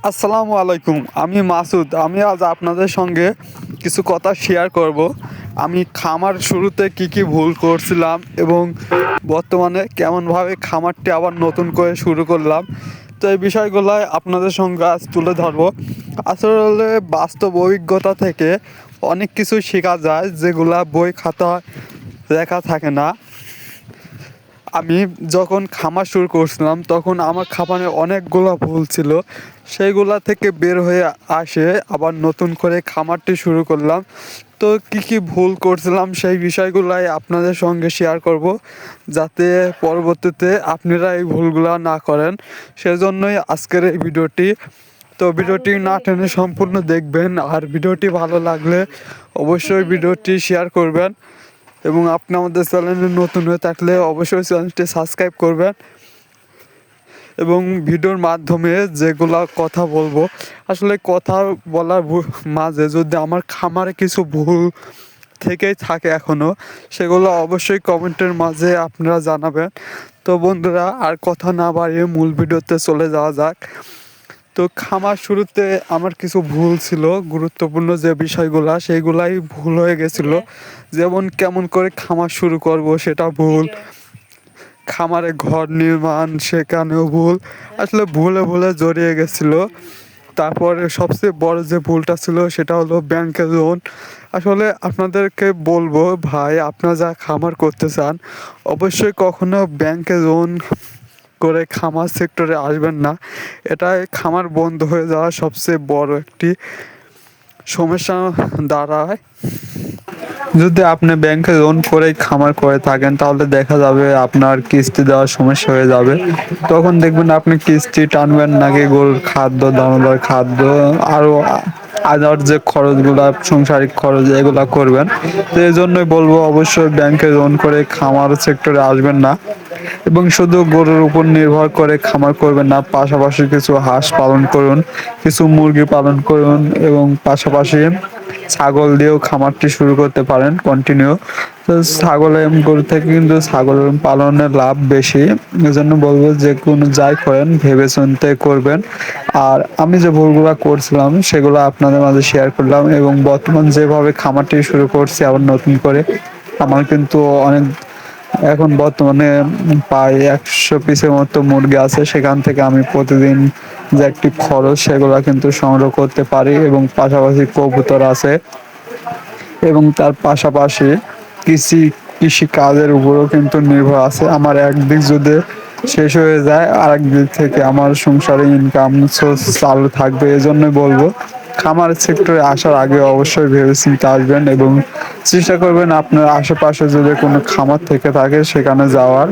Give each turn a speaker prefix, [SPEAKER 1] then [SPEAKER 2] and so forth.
[SPEAKER 1] আসসালামু আলাইকুম। আমি মাসুদ। আমি আজ আপনাদের সঙ্গে কিছু কথা শেয়ার করব। আমি খামার শুরুতে কি ভুল করছিলাম এবং বর্তমানে কেমনভাবে খামারটি আবার নতুন করে শুরু করলাম। তো এই বিষয়গুলো আপনাদের সঙ্গে আজ তুলে ধরবো। আসলে বাস্তব অভিজ্ঞতা থেকে অনেক কিছু শেখা যায় যেগুলা বই খাতায় লেখা থাকে না। আমি যখন খামার শুরু করছিলাম তখন আমার খামারে অনেকগুলো ভুল ছিল, সেইগুলা থেকে বের হয়ে আসে আবার নতুন করে খামারটি শুরু করলাম। তো কি ভুল করছিলাম সেই বিষয়গুলাই আপনাদের সঙ্গে শেয়ার করব, যাতে পরবর্তীতে আপনারা এই ভুলগুলা না করেন। সেজন্যই আজকের এই ভিডিওটি। তো ভিডিওটি না টেনে সম্পূর্ণ দেখবেন, আর ভিডিওটি ভালো লাগলে অবশ্যই ভিডিওটি শেয়ার করবেন এবং আপনি আমাদের চ্যানেলে নতুন হয়ে থাকলে অবশ্যই চ্যানেলটি সাবস্ক্রাইব করবেন। এবং ভিডিওর মাধ্যমে যেগুলা কথা বলবো, আসলে কথা বলার মাঝে যদি আমার খামারে কিছু ভুল থেকেই থাকে এখনও, সেগুলো অবশ্যই কমেন্টের মাঝে আপনারা জানাবেন। তো বন্ধুরা, আর কথা না বাড়িয়ে মূল ভিডিওতে চলে যাওয়া যাক। তো খামার শুরুতে আমার কিছু ভুল ছিল, গুরুত্বপূর্ণ যে বিষয়গুলা সেইগুলাই ভুল হয়ে গেছিলো। যেমন কেমন করে খামার শুরু করব সেটা ভুল, খামারে ঘর নির্মাণ সেখানেও ভুল, আসলে ভুলে ভুলে জড়িয়ে গেছিলো। তারপরে সবচেয়ে বড় যে ভুলটা ছিল সেটা হলো ব্যাংকের লোন। আসলে আপনাদেরকে বলবো ভাই, আপনারা যা খামার করতে চান অবশ্যই কখনো ব্যাংকে লোন করে খামার সেক্টরে আসবেন না। এটাই খামার বন্ধ হয়ে যাওয়া সবচেয়ে বড় একটি সমস্যা দাঁড়ায়। যদি আপনি ব্যাংকে লোন করে খামার করে থাকেন তাহলে দেখা যাবে আপনার কিস্তি দেওয়ার সমস্যা হয়ে যাবে। তখন দেখবেন আপনি কিস্তি টানবেন নাকি গরুর খাদ্য, দানাদার খাদ্য, আরও আদার যে খরচগুলা, সংসারিক খরচ, এগুলা করবেন। তো এই জন্যই বলবো অবশ্যই ব্যাংকে লোন করে খামার সেক্টরে আসবেন না এবং শুধু গরুর উপর নির্ভর করে খামার করবেন না। পাশাপাশি কিছু হাঁস পালন করুন, কিছু মুরগি পালন করুন এবং পাশাপাশি ছাগল দিয়েও খামারটি শুরু করতে পারেন কন্টিনিউ। তো ছাগল এবং গরু থেকে কিন্তু ছাগল পালনের লাভ বেশি। এজন্য বলবো যে কোনো যাই করেন ভেবে চিন্তে করবেন। আর আমি যে ভুলগুলো করছিলাম সেগুলো আপনাদের মাঝে শেয়ার করলাম এবং বর্তমান যেভাবে খামারটি শুরু করছি আবার নতুন করে, আমার কিন্তু অনেক এখন বর্তমানে প্রায় 100 পিসের মতো মুরগি আছে। সেখান থেকে আমি প্রতিদিন যে একটি খরচ সেগুলো কিন্তু সংগ্রহ করতে পারি এবং পাশাপাশি কবুতর আছে এবং তার পাশাপাশি কৃষি কৃষি কাজের উপরও কিন্তু নির্ভর আছে। আমার একদিক যদি শেষ হয়ে যায় আরেক দিক থেকে আমার সংসারে ইনকাম সোর্স চালু থাকবে। এজন্যই বলবো খামার সেক্টরে আসার আগে অবশ্যই ভেবেচিন্তে আসবেন এবং চেষ্টা করবেন আপনার আশেপাশে যদি কোনো খামার থেকে থাকে সেখানে যাওয়ার।